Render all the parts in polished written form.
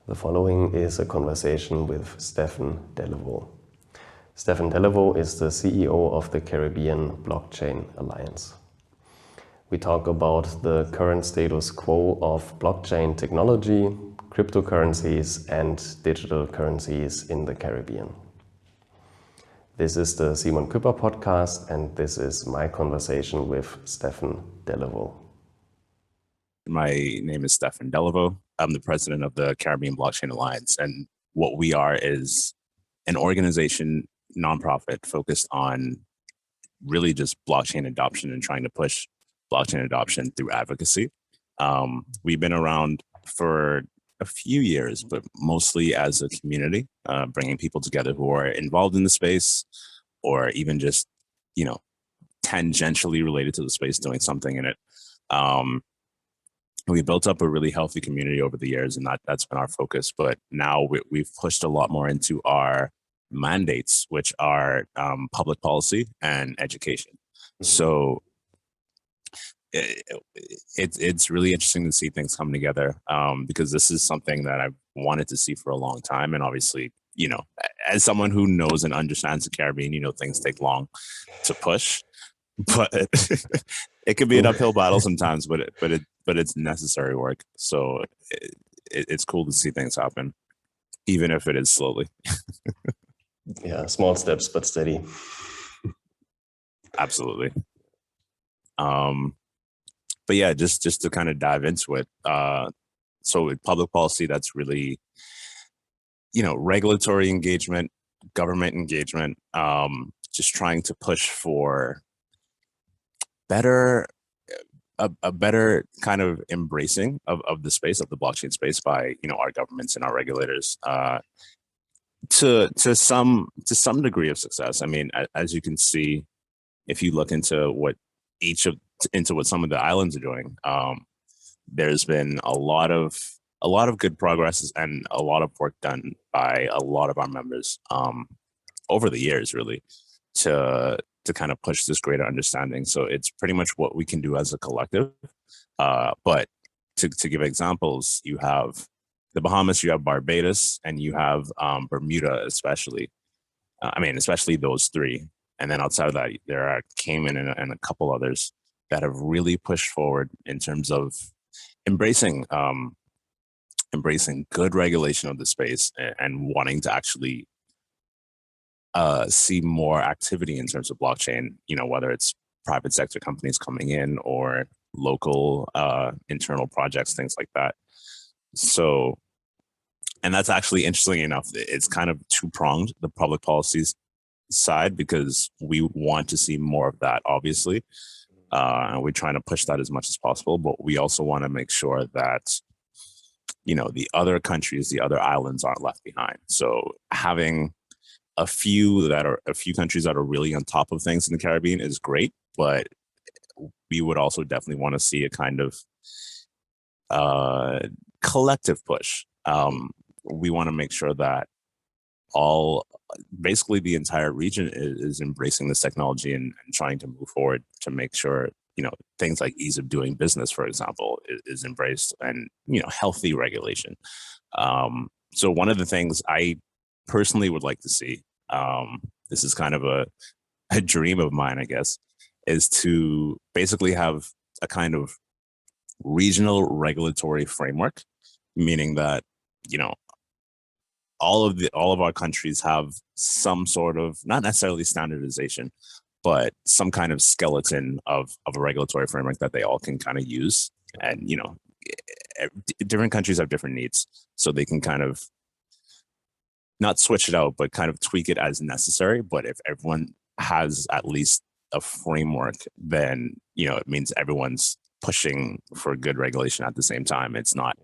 The following is a conversation with Stefen Deleveaux. Stefen Deleveaux is the CEO of the Caribbean Blockchain Alliance. We talk about the current status quo of blockchain technology, cryptocurrencies, and digital currencies in the Caribbean. This is the Simon Küpper podcast, and this is my conversation with Stefen Deleveaux. My name is Stefen Deleveaux. I'm the president of the Caribbean Blockchain Alliance, and what we are is an organization, nonprofit, focused on really just blockchain adoption and trying to push blockchain adoption through advocacy. We've been around for a few years, but mostly as a community, bringing people together who are involved in the space, or even just, tangentially related to the space, doing something in it. We built up a really healthy community over the years, and that's been our focus. But now we've pushed a lot more into our mandates, which are public policy and education. Mm-hmm. So it's really interesting to see things come together, because this is something that I've wanted to see for a long time. And obviously, as someone who knows and understands the Caribbean, things take long to push, but it can be an uphill battle sometimes, but it's necessary work. So it's cool to see things happen, even if it is slowly. Yeah, small steps, but steady. Absolutely. But yeah, just to kind of dive into it. So with public policy, that's really, regulatory engagement, government engagement, just trying to push for a better kind of embracing of the space, of the blockchain space, by our governments and our regulators, to some degree of success. I mean, as you can see, if you look into what some of the islands are doing, there's been a lot of good progress and a lot of work done by a lot of our members over the years, really, to kind of push this greater understanding. So it's pretty much what we can do as a collective. But to give examples, you have the Bahamas, you have Barbados, and you have Bermuda, especially. Especially those three. And then outside of that, there are Cayman and a couple others that have really pushed forward in terms of embracing good regulation of the space and wanting to actually see more activity in terms of blockchain, whether it's private sector companies coming in or local internal projects, things like that. So, and that's actually, interestingly enough, it's kind of two-pronged, the public policies side, because we want to see more of that, obviously. And we're trying to push that as much as possible, but we also want to make sure that, the other countries, the other islands aren't left behind. So having a few countries that are really on top of things in the Caribbean is great, but we would also definitely want to see a kind of collective push. We want to make sure that basically the entire region is embracing this technology and trying to move forward to make sure, things like ease of doing business, for example, is embraced, and, healthy regulation. So one of the things I personally would like to see, this is kind of a dream of mine, I guess, is to basically have a kind of regional regulatory framework, meaning that, all of our countries have some sort of, not necessarily standardization, but some kind of skeleton of a regulatory framework that they all can kind of use. And, different countries have different needs, so they can kind of not switch it out, but kind of tweak it as necessary. But if everyone has at least a framework, then, it means everyone's pushing for good regulation at the same time. It's not,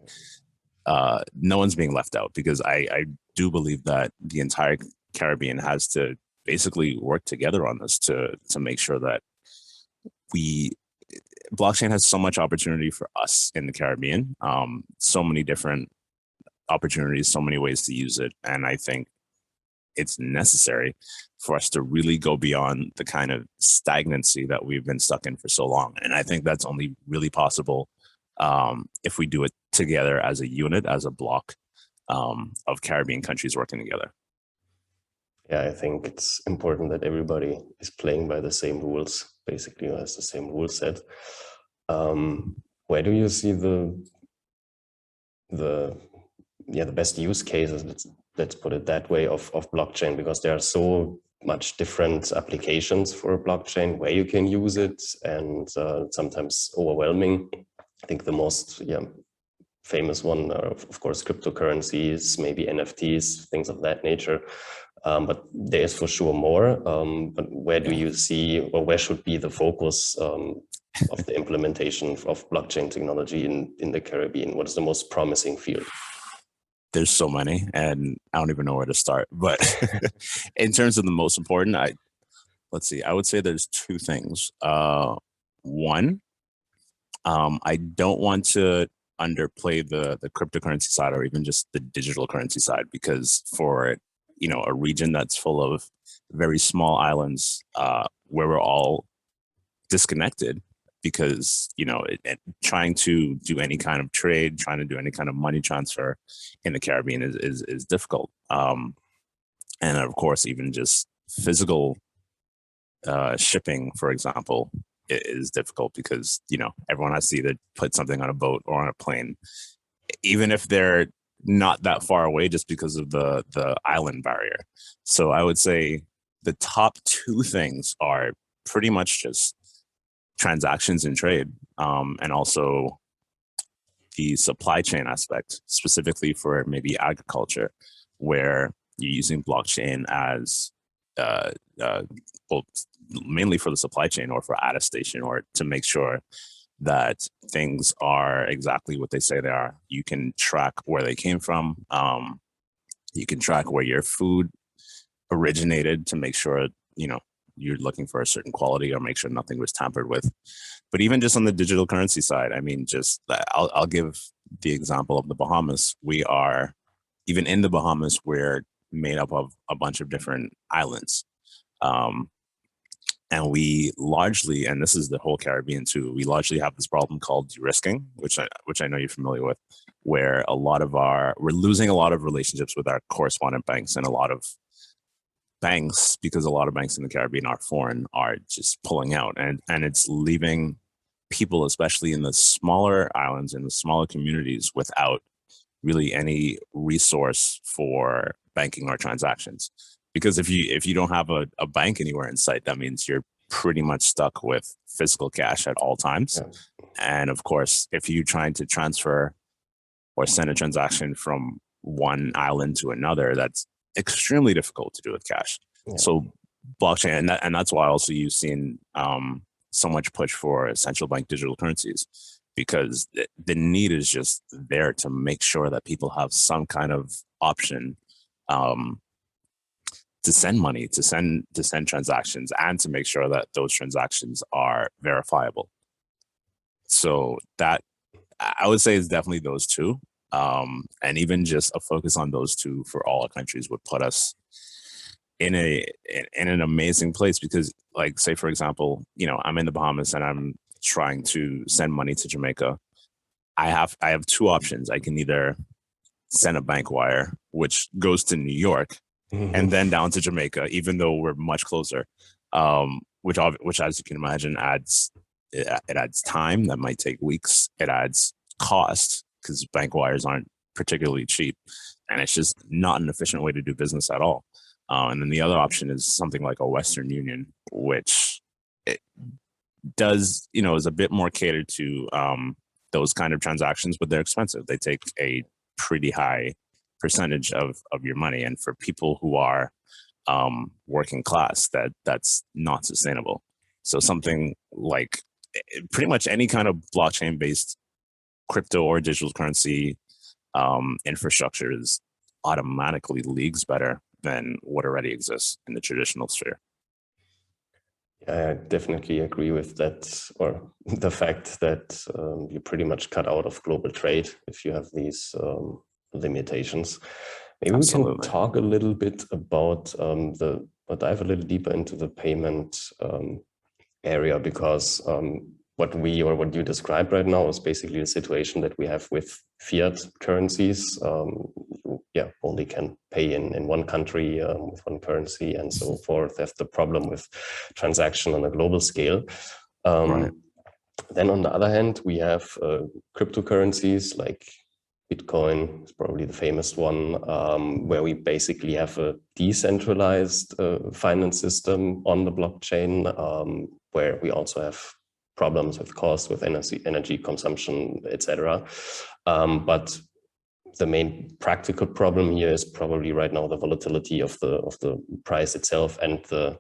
no one's being left out, because I do believe that the entire Caribbean has to basically work together on this to make sure that blockchain has so much opportunity for us in the Caribbean, so many different opportunities, so many ways to use it. And I think it's necessary for us to really go beyond the kind of stagnancy that we've been stuck in for so long. And I think that's only really possible if we do it together as a unit, as a block. of Caribbean countries working together. Yeah, I think it's important that everybody is playing by the same rules, basically, or has the same rule set. Where do you see the best use cases, let's put it that way, of blockchain? Because there are so much different applications for a blockchain where you can use it, and sometimes overwhelming. I think the most famous one are, of course, cryptocurrencies, maybe NFTs, things of that nature. But there is for sure more. But where do you see, or where should be the focus of the implementation of blockchain technology in the Caribbean? What is the most promising field? There's so many, and I don't even know where to start. But in terms of the most important, let's see, I would say there's two things. One, I don't want to underplay the cryptocurrency side or even just the digital currency side, because for a region that's full of very small islands where we're all disconnected, because trying to do any kind of trade, trying to do any kind of money transfer in the Caribbean is difficult. And of course, even just physical shipping, for example, is difficult, because everyone has to either put something on a boat or on a plane, even if they're not that far away, just because of the island barrier. So I would say the top two things are pretty much just transactions and trade, and also the supply chain aspect, specifically for maybe agriculture, where you're using blockchain as well, mainly for the supply chain or for attestation, or to make sure that things are exactly what they say they are. You can track where they came from. You can track where your food originated to make sure you're looking for a certain quality, or make sure nothing was tampered with. But even just on the digital currency side, I mean, just I'll give the example of the Bahamas. We are, even in the Bahamas, we're made up of a bunch of different islands. And we largely, and this is the whole Caribbean too, we largely have this problem called de-risking, which I know you're familiar with, where we're losing a lot of relationships with our correspondent banks, and a lot of banks, because a lot of banks in the Caribbean are foreign, are just pulling out, and it's leaving people, especially in the smaller islands and the smaller communities, without really any resource for banking or transactions. Because if you don't have a bank anywhere in sight, that means you're pretty much stuck with physical cash at all times. Yeah. And of course, if you're trying to transfer or send a transaction from one island to another, that's extremely difficult to do with cash. Yeah. So blockchain, and that's why also you've seen so much push for central bank digital currencies, because the need is just there to make sure that people have some kind of option to send money, to send transactions, and to make sure that those transactions are verifiable. So that, I would say, is definitely those two. And even just a focus on those two for all our countries would put us in an amazing place. Because, like, say for example, I'm in the Bahamas and I'm trying to send money to Jamaica. I have two options. I can either send a bank wire, which goes to New York, and then down to Jamaica, even though we're much closer, which as you can imagine adds time. That might take weeks. It adds cost, because bank wires aren't particularly cheap, and it's just not an efficient way to do business at all. And then the other option is something like a Western Union, which it does, is a bit more catered to those kind of transactions, but they're expensive. They take a pretty high percentage of your money, and for people who are working class, that's not sustainable. So something like pretty much any kind of blockchain based crypto or digital currency infrastructure is automatically leagues better than what already exists in the traditional sphere. I definitely agree with that, or the fact that you pretty much cut out of global trade if you have these limitations. Maybe Absolutely. We can talk a little bit about dive a little deeper into the payment area, because what you described right now is basically the situation that we have with fiat currencies. You only can pay in one country with one currency and so forth. That's the problem with transaction on a global scale. Right. Then on the other hand, we have cryptocurrencies like Bitcoin is probably the famous one, where we basically have a decentralized finance system on the blockchain, where we also have problems with cost, with energy consumption, etc. But the main practical problem here is probably right now the volatility of the price itself and the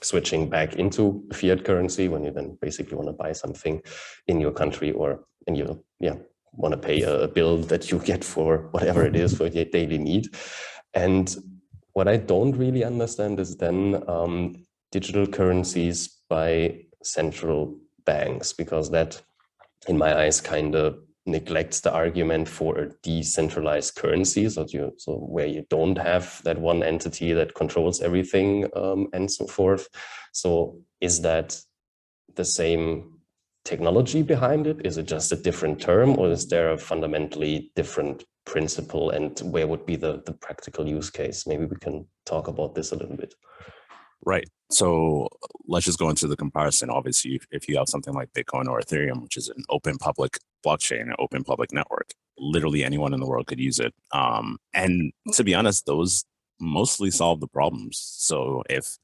switching back into fiat currency when you then basically want to buy something in your country or in your want to pay a bill that you get for whatever it is for your daily need. And what I don't really understand is then digital currencies by central banks, because that, in my eyes, kind of neglects the argument for a decentralized currency, so where you don't have that one entity that controls everything and so forth. So is that the same technology behind it? Is it just a different term, or is there a fundamentally different principle, and where would be the practical use case? Maybe we can talk about this a little bit. Right. So let's just go into the comparison. Obviously, if you have something like Bitcoin or Ethereum, which is an open public blockchain, an open public network, literally anyone in the world could use it. And to be honest, those mostly solve the problems. So if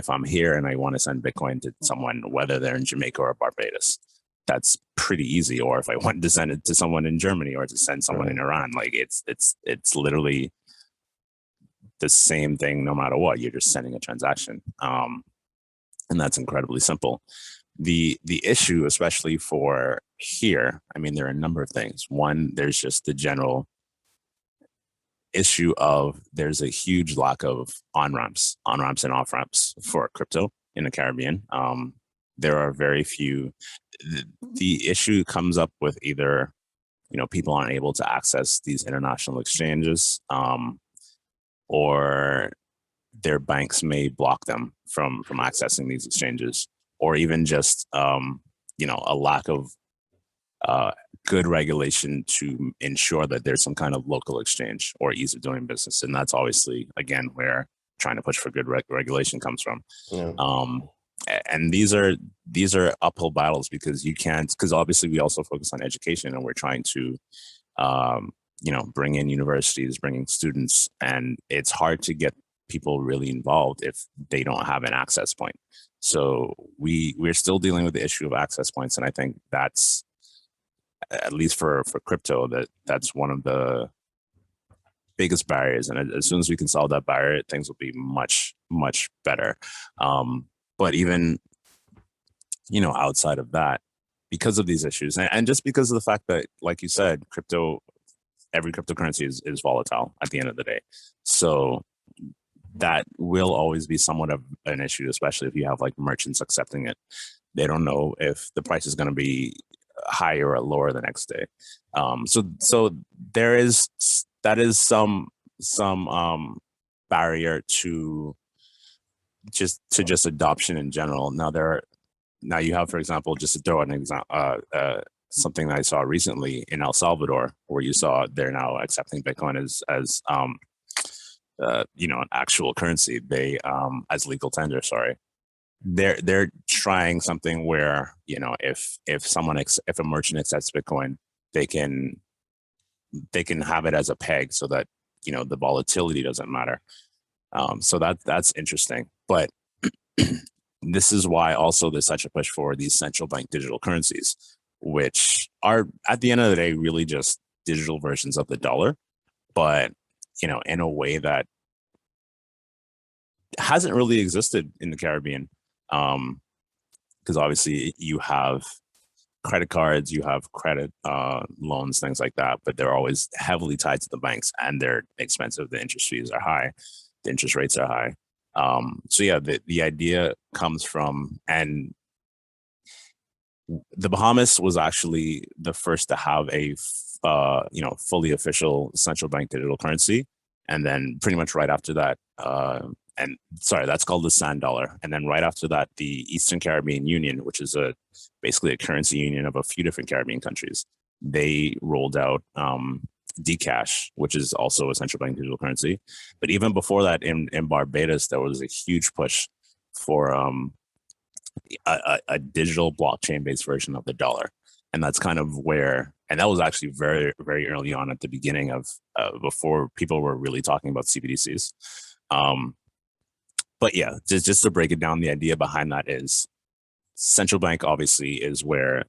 I'm here and I want to send Bitcoin to someone, whether they're in Jamaica or Barbados, that's pretty easy. Or if I want to send it to someone in Germany or to send someone in Iran, like it's literally the same thing no matter what. You're just sending a transaction, and that's incredibly simple. The issue, especially for here, I mean, there are a number of things. One, there's just the general issue of there's a huge lack of on-ramps and off-ramps for crypto in the Caribbean. There are very few. The issue comes up with either people aren't able to access these international exchanges, or their banks may block them from accessing these exchanges, or even just a lack of good regulation to ensure that there's some kind of local exchange or ease of doing business. And that's obviously, again, where trying to push for good regulation comes from. Yeah. And these are uphill battles, because obviously we also focus on education, and we're trying to bring in universities, bringing students, and it's hard to get people really involved if they don't have an access point. So we're still dealing with the issue of access points, and I think that's, at least for crypto, that's one of the biggest barriers. And as soon as we can solve that barrier, things will be much, much better. But even outside of that, because of these issues, and just because of the fact that, like you said, every cryptocurrency is volatile at the end of the day. So that will always be somewhat of an issue, especially if you have like merchants accepting it. They don't know if the price is going to be higher or lower the next day. So there is some barrier to just adoption in general. Now you have, for example, just to throw an example, something that I saw recently in El Salvador, where you saw they're now accepting Bitcoin as an actual currency. They as legal tender. Sorry, they're trying something where if a merchant accepts Bitcoin, they can have it as a peg so that the volatility doesn't matter. So that's interesting. But this is why also there's such a push for these central bank digital currencies, which are at the end of the day really just digital versions of the dollar, but in a way that hasn't really existed in the Caribbean, because obviously you have credit cards, you have credit loans, things like that, but they're always heavily tied to the banks, and they're expensive. The interest fees are high, the interest rates are high. So yeah, the idea comes from, and the Bahamas was actually the first to have a fully official central bank digital currency, and then pretty much right after that, that's called the sand dollar. And then right after that, the Eastern Caribbean Union, which is basically a currency union of a few different Caribbean countries, they rolled out Dcash, which is also a central bank digital currency. But even before that, in Barbados, there was a huge push for a digital blockchain-based version of the dollar. And that's kind of where, and that was actually very, very early on at the beginning of, before people were really talking about CBDCs. But yeah, just to break it down, the idea behind that is central bank obviously is where,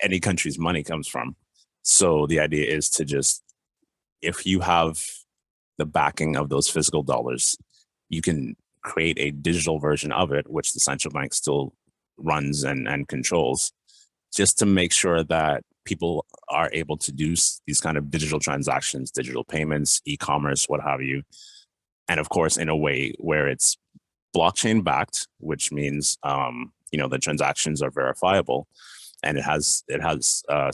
any country's money comes from. So the idea is to just, if you have the backing of those physical dollars, you can create a digital version of it, which the central bank still runs and controls, just to make sure that people are able to do these kind of digital transactions, digital payments, e-commerce, what have you. And of course, in a way where it's blockchain backed, which means, the transactions are verifiable, and it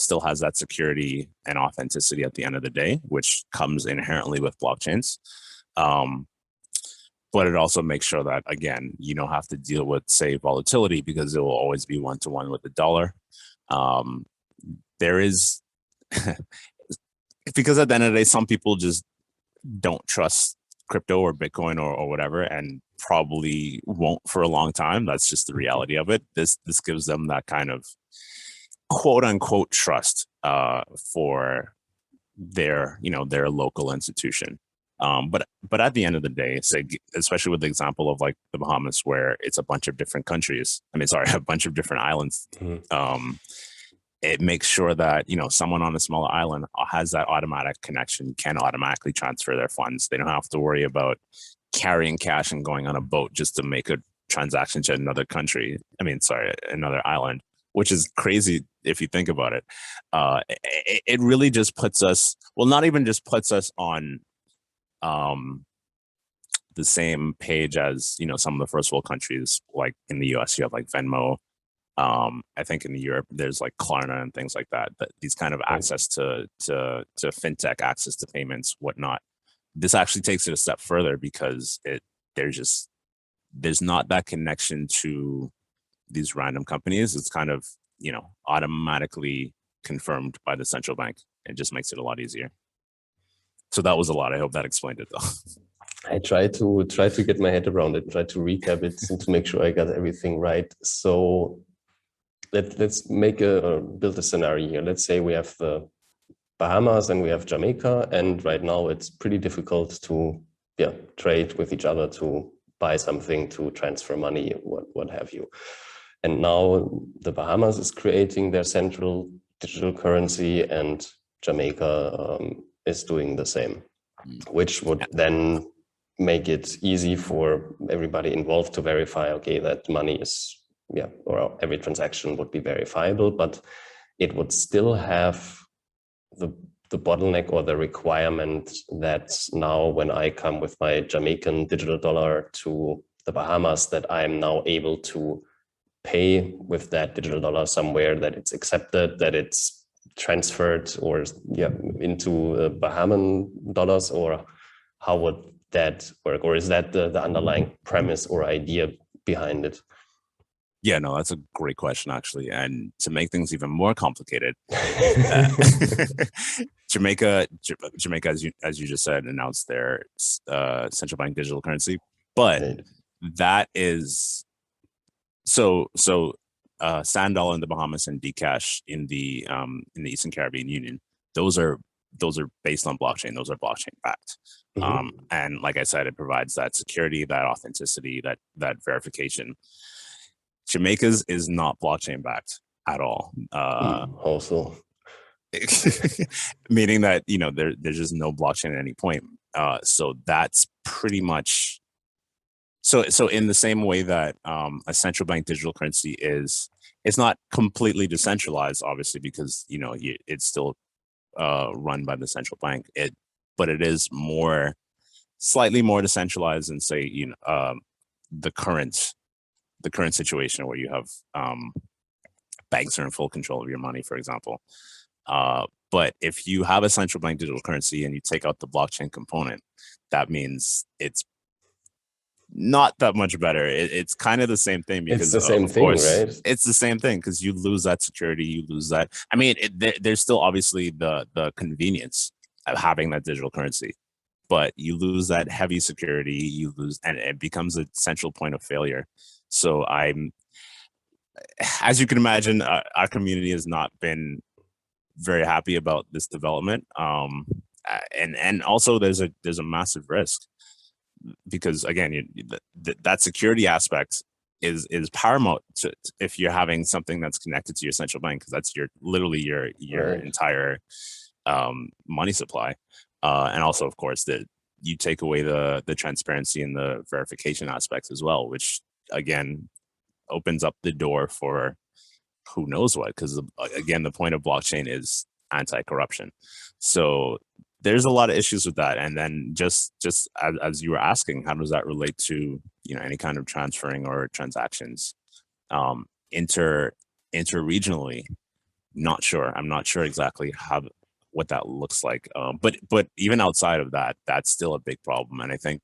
still has that security and authenticity at the end of the day, which comes inherently with blockchains. But it also makes sure that, again, you don't have to deal with, say, volatility, because it will always be one-to-one with the dollar. There is, because at the end of the day, some people just don't trust crypto or Bitcoin or whatever, and probably won't for a long time. That's just the reality of it. This gives them that kind of quote unquote trust for their local institution. But at the end of the day, say, especially with the example of like the Bahamas, where it's a bunch of different countries, a bunch of different islands, it makes sure that, someone on a smaller island has that automatic connection, can automatically transfer their funds. They don't have to worry about carrying cash and going on a boat just to make a transaction to another country. Another island, which is crazy if you think about it. It really just puts us, well, not even just puts us on the same page as, some of the first world countries. Like in the US, you have like Venmo. I think in Europe, there's like Klarna and things like that. But these kind of access to fintech, access to payments, whatnot. This actually takes it a step further, because there's not that connection to these random companies. It's kind of, automatically confirmed by the central bank. It just makes it a lot easier. So that was a lot. I hope that explained it though. I try to get my head around it, try to recap it and to make sure I got everything right. So let's build a scenario here. Let's say we have the Bahamas and we have Jamaica, and right now it's pretty difficult to trade with each other, to buy something, to transfer money, what have you. And now the Bahamas is creating their central digital currency, and Jamaica is doing the same, which would then make it easy for everybody involved to verify, okay, that money is, or every transaction would be verifiable, but it would still have the bottleneck or the requirement that now when I come with my Jamaican digital dollar to the Bahamas, that I'm now able to pay with that digital dollar somewhere, that it's accepted, that it's transferred or into Bahamian dollars, or how would that work? Or is that the underlying premise or idea behind it? Yeah, no, that's a great question, actually. And to make things even more complicated, Jamaica, as you just said, announced their central bank digital currency, but that is Sand Dollar in the Bahamas and Dcash in the Eastern Caribbean Union. Those are based on blockchain. Those are blockchain backed. And like I said, it provides that security, that authenticity, that verification. Jamaica's is not blockchain backed at all. Also, meaning that there's just no blockchain at any point. So that's pretty much so in the same way that a central bank digital currency it's not completely decentralized, obviously, because it's still run by the central bank. But it is slightly more decentralized than, say, the current situation where you have banks are in full control of your money, for example. But if you have a central bank digital currency and you take out the blockchain component, that means it's not that much better. It's kind of the same thing, because it's the same thing, right? It's the same thing, because you lose that security, you lose that. There's still obviously the convenience having that digital currency. But you lose that heavy security, you lose, and it becomes a central point of failure. So as you can imagine, our community has not been very happy about this development. And also there's a massive risk because again, that security aspect is paramount if you're having something that's connected to your central bank, because that's literally your Right. entire money supply. And also, of course, that you take away the transparency and the verification aspects as well, which again opens up the door for who knows what, because again, the point of blockchain is anti-corruption. So there's a lot of issues with that. And then just as you were asking, how does that relate to any kind of transferring or transactions inter-regionally? Not sure. I'm not sure exactly what that looks like. But even outside of that, that's still a big problem. And I think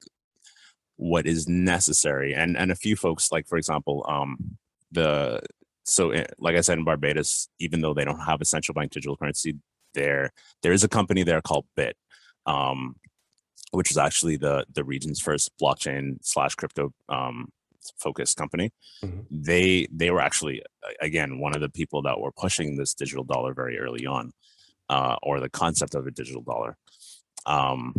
what is necessary, and a few folks, like for example, like I said, in Barbados, even though they don't have a central bank digital currency, there is a company there called Bit, which is actually the region's first blockchain / crypto focused company. Mm-hmm. They were actually, again, one of the people that were pushing this digital dollar very early on, or the concept of a digital dollar. And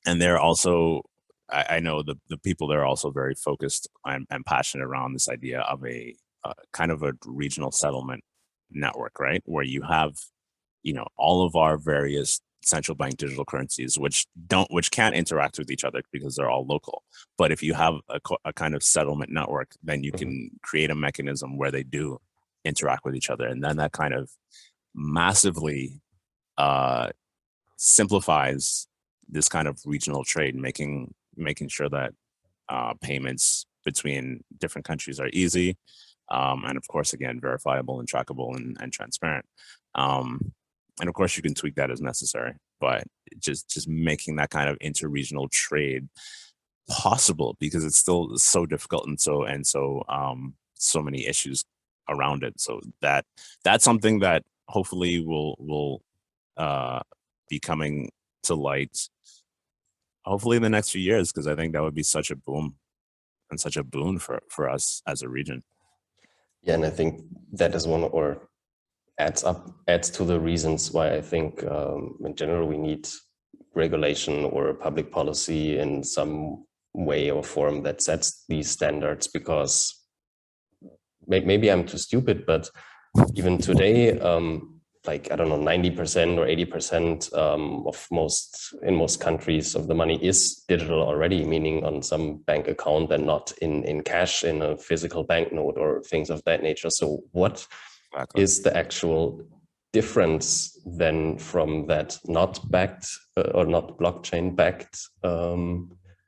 they're also, I know the people there are also very focused and passionate around this idea of a kind of a regional settlement network, right? Where you have, all of our various central bank digital currencies, which can't interact with each other because they're all local. But if you have a kind of settlement network, then you can create a mechanism where they do interact with each other. And then that kind of massively simplifies this kind of regional trade, making sure that payments between different countries are easy, and of course, again, verifiable and trackable and transparent. And of course, you can tweak that as necessary, but just making that kind of interregional trade possible, because it's still so difficult and so many issues around it. So that's something that hopefully will be coming to light hopefully in the next few years, because I think that would be such a boom and such a boon for us as a region. Yeah, and I think that is one, or adds to the reasons why I think in general we need regulation or public policy in some way or form that sets these standards, because maybe I'm too stupid, but even today, like, I don't know, 90% or 80% of in most countries of the money is digital already, meaning on some bank account and not in cash, in a physical banknote or things of that nature. So what is the actual difference then from that not backed or not blockchain backed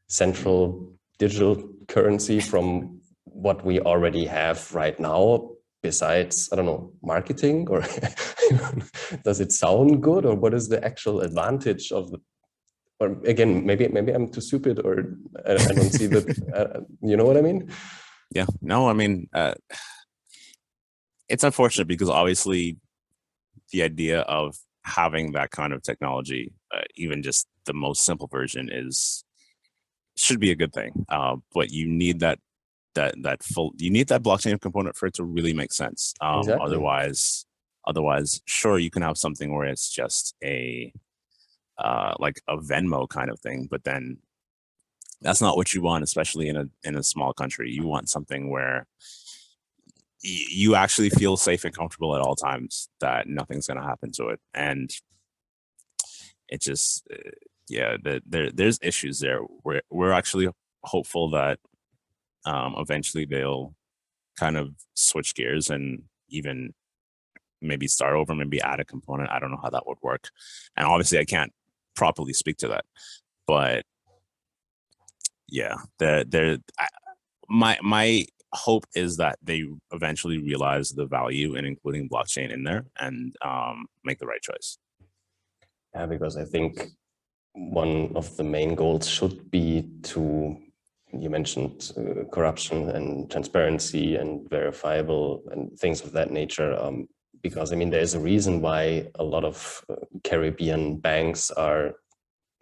central digital currency from what we already have right now, besides, I don't know, marketing, or does it sound good, or what is the actual advantage of the, or again, maybe I'm too stupid, or I don't see that, you know what I mean? Yeah, no, I mean, it's unfortunate because obviously the idea of having that kind of technology, even just the most simple version, should be a good thing. But you need that blockchain component for it to really make sense. Exactly. Otherwise, sure, you can have something where it's just like a Venmo kind of thing, but then that's not what you want, especially in a small country. You want something where you actually feel safe and comfortable at all times, that nothing's going to happen to it. And it just, there's issues there. We're actually hopeful that eventually they'll kind of switch gears and even maybe start over, maybe add a component. I don't know how that would work. And obviously I can't properly speak to that, but yeah, my hope is that they eventually realize the value in including blockchain in there and make the right choice. Yeah, because I think one of the main goals should be to, you mentioned corruption and transparency and verifiable and things of that nature, because I mean, there's a reason why a lot of Caribbean banks are,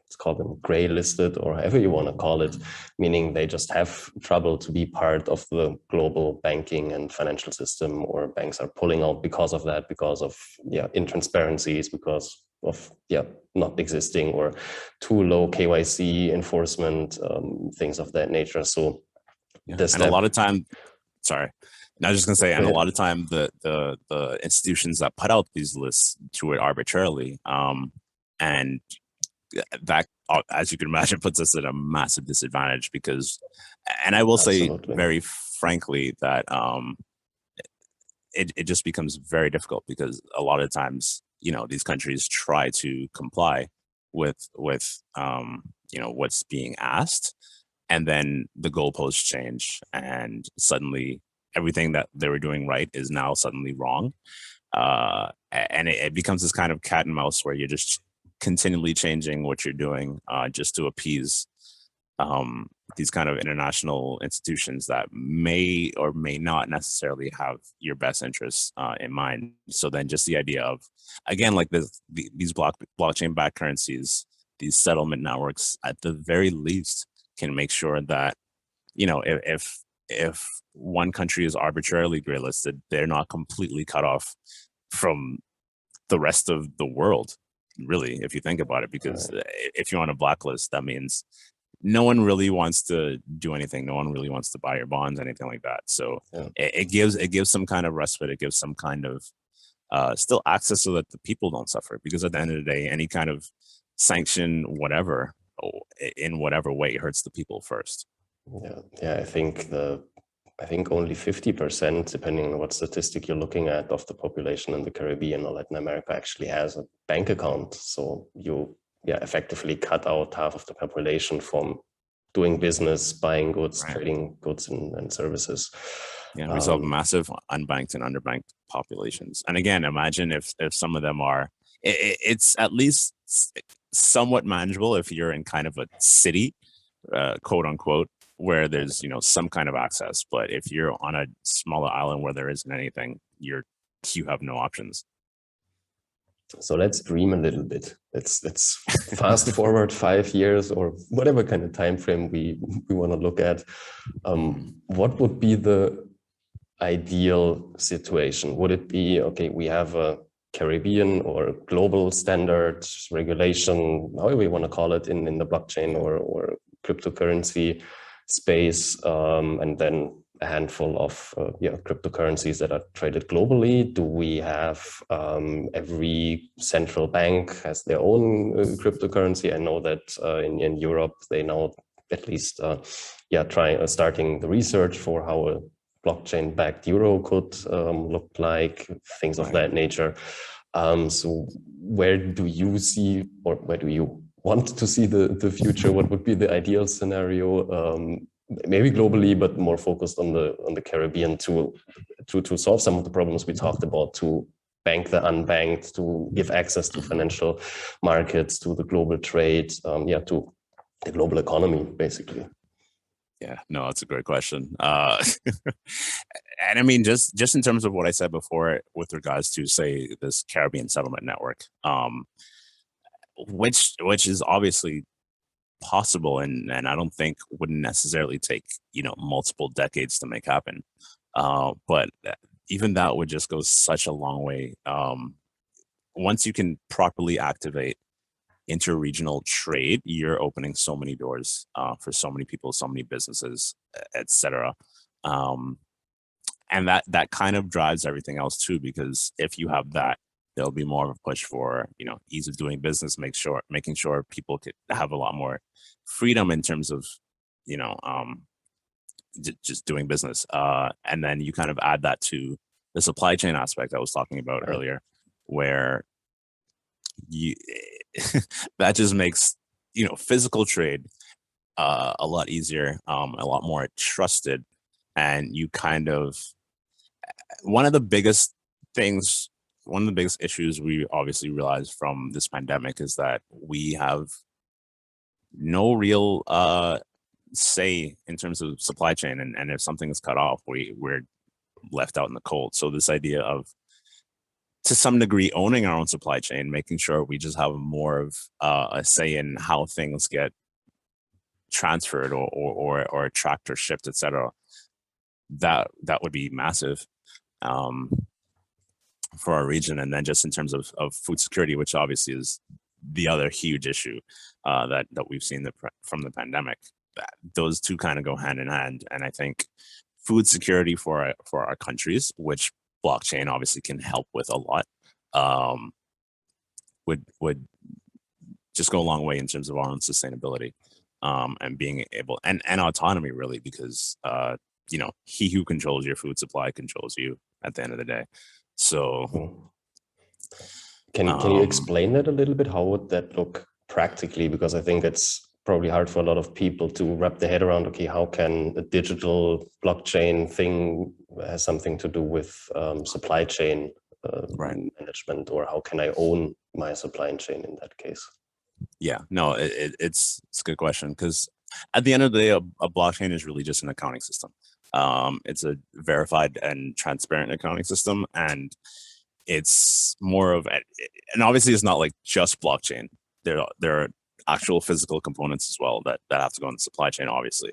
let's call them gray listed or however you want to call it, meaning they just have trouble to be part of the global banking and financial system, or banks are pulling out because of that, because of intransparencies, because of not existing or too low KYC enforcement, things of that nature. So and a lot of time, sorry, and I was just gonna say, and a lot of time the institutions that put out these lists do it arbitrarily, and that, as you can imagine, puts us at a massive disadvantage because, and I will say very frankly that it just becomes very difficult because a lot of times, you know, these countries try to comply with you know, what's being asked, and then the goalposts change and suddenly everything that they were doing right is now suddenly wrong, and it becomes this kind of cat and mouse where you're just continually changing what you're doing just to appease these kind of international institutions that may or may not necessarily have your best interests in mind. So then just the idea of, again, like these blockchain-backed currencies, these settlement networks, at the very least, can make sure that, you know, if one country is arbitrarily gray listed, they're not completely cut off from the rest of the world, really, if you think about it, because if you're on a blacklist, that means no one really wants to do anything. No one really wants to buy your bonds, anything like that. So it gives some kind of respite. It gives some kind of still access so that the people don't suffer, because at the end of the day, any kind of sanction, whatever, in whatever way, hurts the people first. I think only 50%, depending on what statistic you're looking at, of the population in the Caribbean or Latin America actually has a bank account. So you effectively cut out half of the population from doing business, buying goods, trading goods and services. Yeah, we still have massive unbanked and underbanked populations. And again, imagine if some of them are, it's at least somewhat manageable if you're in kind of a city, quote unquote, where there's, you know, some kind of access. But if you're on a smaller island where there isn't anything, you have no options. So let's dream a little bit. Let's fast forward 5 years or whatever kind of time frame we want to look at. What would be the ideal situation? Would it be, okay, we have a Caribbean or global standard regulation, however you want to call it, in the blockchain or cryptocurrency space, and then a handful of cryptocurrencies that are traded globally? Do we have every central bank has their own cryptocurrency? I know that in Europe they now at least starting the research for how a blockchain-backed euro could look like, things of that nature. So where do you see, or where do you want to see the future? What would be the ideal scenario? Maybe globally, but more focused on the Caribbean to solve some of the problems we talked about, to bank the unbanked, to give access to financial markets, to the global trade, to the global economy, basically. Yeah, no, that's a great question. And I mean, just in terms of what I said before, with regards to, say, this Caribbean settlement network, which is obviously possible, and I don't think wouldn't necessarily take, you know, multiple decades to make happen. But even that would just go such a long way. Once you can properly activate interregional trade, you're opening so many doors for so many people, so many businesses, etc. And that kind of drives everything else too, because if you have that, there'll be more of a push for, you know, ease of doing business, making sure people could have a lot more freedom in terms of, you know, just doing business. And then you kind of add that to the supply chain aspect I was talking about earlier, where that just makes, you know, physical trade a lot easier, a lot more trusted. And you kind of, one of the biggest issues we obviously realized from this pandemic is that we have no real say in terms of supply chain, and if something is cut off, we're left out in the cold. So this idea of to some degree owning our own supply chain, making sure we just have more of a say in how things get transferred or tracked or shipped, etc. That would be massive for our region. And then just in terms of food security, which obviously is the other huge issue that we've seen from the pandemic, that those two kind of go hand in hand. And I think food security for our countries, which blockchain obviously can help with a lot, would just go a long way in terms of our own sustainability and being able and autonomy, really, because he who controls your food supply controls you at the end of the day. So can you explain that a little bit? How would that look practically? Because I think it's probably hard for a lot of people to wrap their head around, okay, how can a digital blockchain thing has something to do with supply chain management, or how can I own my supply chain in that case? Yeah, no, it's a good question, because at the end of the day, a blockchain is really just an accounting system. It's a verified and transparent accounting system, and it's more of, and obviously it's not like just blockchain. There are actual physical components as well that have to go in the supply chain, obviously.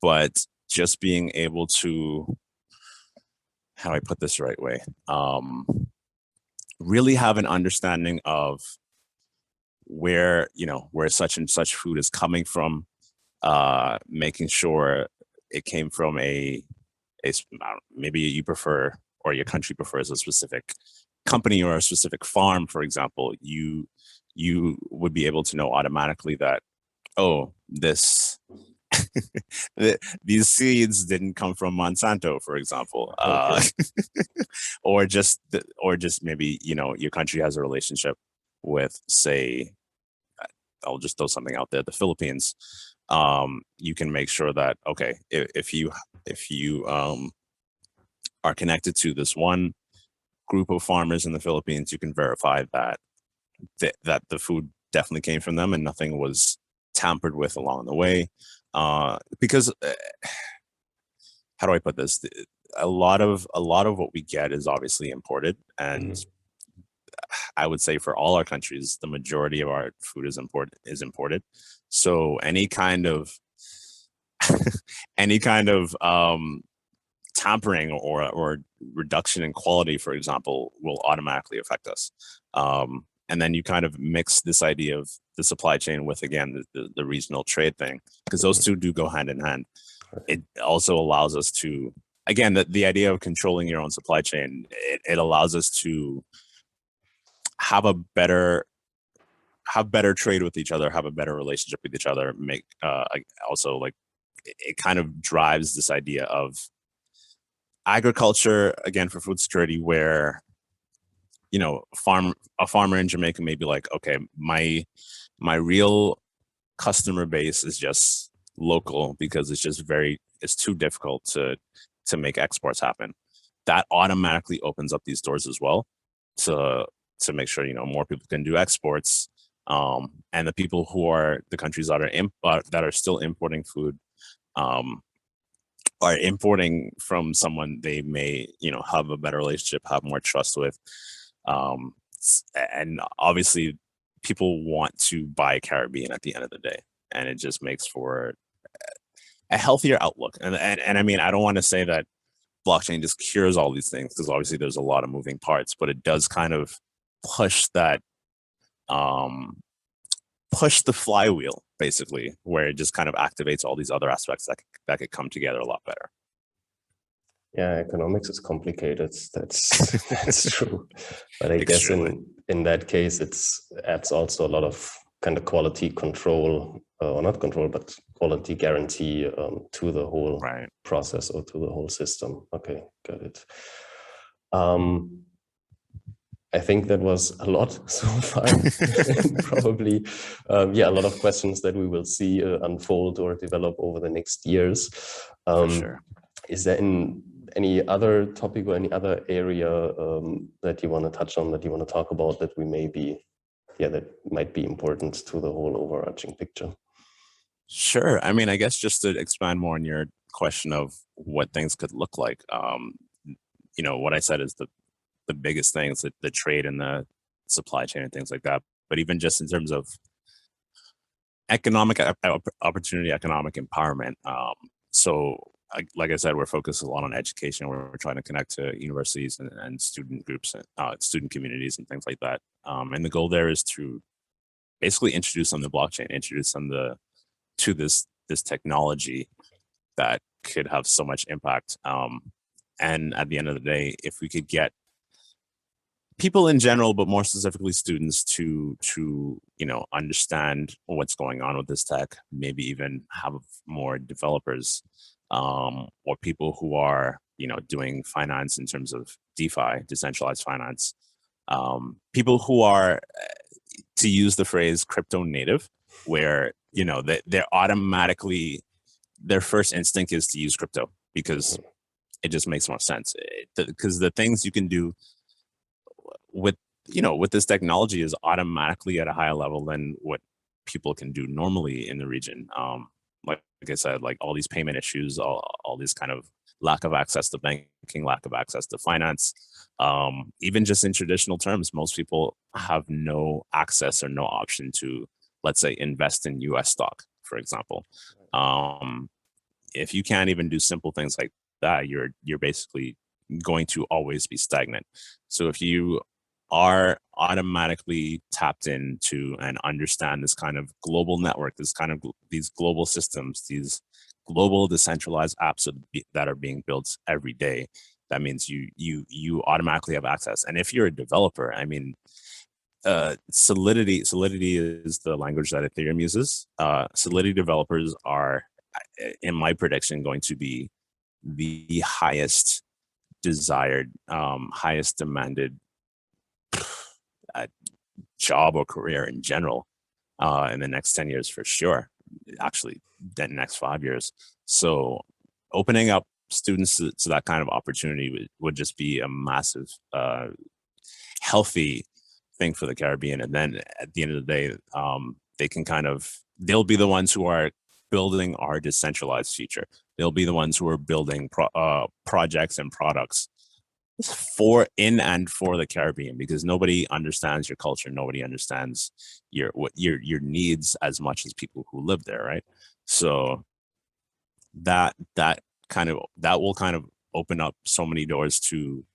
But just being able to, how do I put this the right way? Really have an understanding of where such and such food is coming from, making sure it came from maybe you prefer, or your country prefers, a specific company or a specific farm, for example. You would be able to know automatically that, oh, these seeds didn't come from Monsanto, for example. Okay. or just maybe your country has a relationship with, say, I'll just throw something out there, the Philippines. You can make sure that, okay, if you are connected to this one group of farmers in the Philippines, you can verify that the food definitely came from them and nothing was tampered with along the way. Because how do I put this? A lot of what we get is obviously imported, and I would say for all our countries, the majority of our food is imported. So any kind of tampering or reduction in quality, for example, will automatically affect us. And then you kind of mix this idea of the supply chain with, again, the regional trade thing, because those two do go hand in hand. It also allows us to, again, the idea of controlling your own supply chain, it allows us to have better trade with each other, have a better relationship with each other, make also, like, it kind of drives this idea of agriculture, again, for food security, where a farmer in Jamaica may be like, okay, my real customer base is just local, because it's too difficult to make exports happen. That automatically opens up these doors as well to make sure more people can do exports, and the people who are the countries that are still importing food are importing from someone they may have a better relationship, have more trust with, and obviously people want to buy Caribbean at the end of the day, and it just makes for a healthier outlook. And I mean, I don't want to say that blockchain just cures all these things, because obviously there's a lot of moving parts, but it does kind of push that push the flywheel, basically, where it just kind of activates all these other aspects that could come together a lot better. Yeah, economics is complicated. That's true. But I guess in that case, it adds also a lot of kind of quality control, or not control, but quality guarantee to the whole process, or to the whole system. Okay, got it. I think that was a lot so far. Probably, a lot of questions that we will see unfold or develop over the next years. For sure. Is there any other topic or any other area that you want to touch on, that you want to talk about, that that might be important to the whole overarching picture? Sure. I mean, I guess just to expand more on your question of what things could look like, what I said is the the biggest things, the trade and the supply chain and things like that. But even just in terms of economic opportunity, economic empowerment. So like I said, we're focused a lot on education. We're trying to connect to universities and student groups, student communities and things like that. And the goal there is to basically introduce them to blockchain, introduce them to this technology that could have so much impact. And at the end of the day, if we could get people in general, but more specifically students, to understand what's going on with this tech, maybe even have more developers or people who are doing finance in terms of DeFi, decentralized finance, people who are, to use the phrase, crypto native, where they're automatically, their first instinct is to use crypto because it just makes more sense. Because the things you can do with this technology is automatically at a higher level than what people can do normally in the region. Like I said, like all these payment issues, all these kind of lack of access to banking, lack of access to finance. Even just in traditional terms, most people have no access or no option to, let's say, invest in US stock, for example. If you can't even do simple things like that, you're basically going to always be stagnant. So if you are automatically tapped into and understand this kind of global network, these global systems, these global decentralized apps that are being built every day, that means you automatically have access. And if you're a developer, I mean, Solidity is the language that Ethereum uses. Solidity developers are, in my prediction, going to be the highest desired, highest demanded job or career in general in the next 10 years for sure. Actually, the next 5 years. So opening up students to that kind of opportunity would just be a massive, healthy thing for the Caribbean. And then at the end of the day, they'll be the ones who are building our decentralized future. They'll be the ones who are building projects and products for the Caribbean, because nobody understands your culture. Nobody understands your needs as much as people who live there, right? So that will kind of open up so many doors to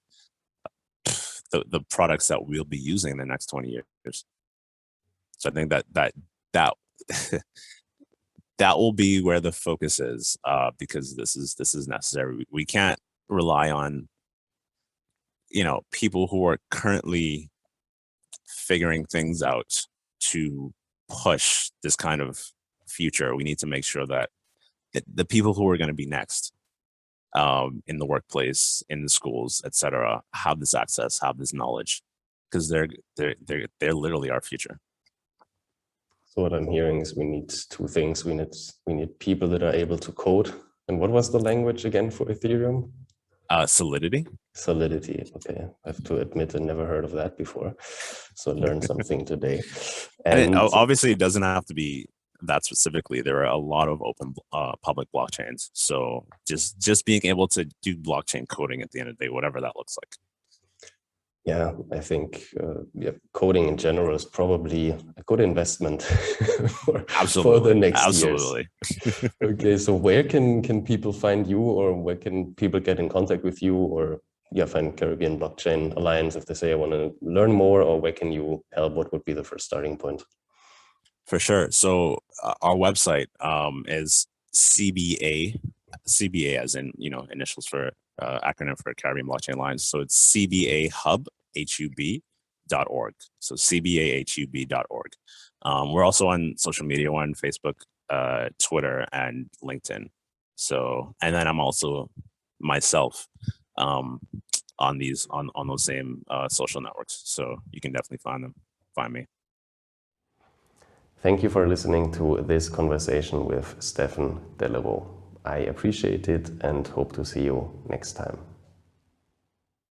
the products that we'll be using in the next 20 years. So I think that that will be where the focus is, because this is necessary. We can't rely on people who are currently figuring things out to push this kind of future. We need to make sure that the people who are going to be next in the workplace, in the schools, etc., have this access, have this knowledge, because they're literally our future. So what I'm hearing is we need two things. We need people that are able to code. And what was the language again for Ethereum? Solidity. Solidity. Okay, I have to admit I never heard of that before, so I learned something today. And obviously, it doesn't have to be that specifically. There are a lot of open public blockchains. So just being able to do blockchain coding at the end of the day, whatever that looks like. Yeah, I think coding in general is probably a good investment for the next years. Okay, so where can people find you, or where can people get in contact with you, or find Caribbean Blockchain Alliance if they say I want to learn more, or where can you help? What would be the first starting point? For sure. So our website is CBA as in initials for acronym for Caribbean Blockchain Alliance. So it's CBAHub.org. So CBAHUB.org. We're also on social media, on Facebook, Twitter, and LinkedIn. So, and then I'm also myself on those same social networks. So you can definitely find me. Thank you for listening to this conversation with Stefen Deleveaux. I appreciate it and hope to see you next time.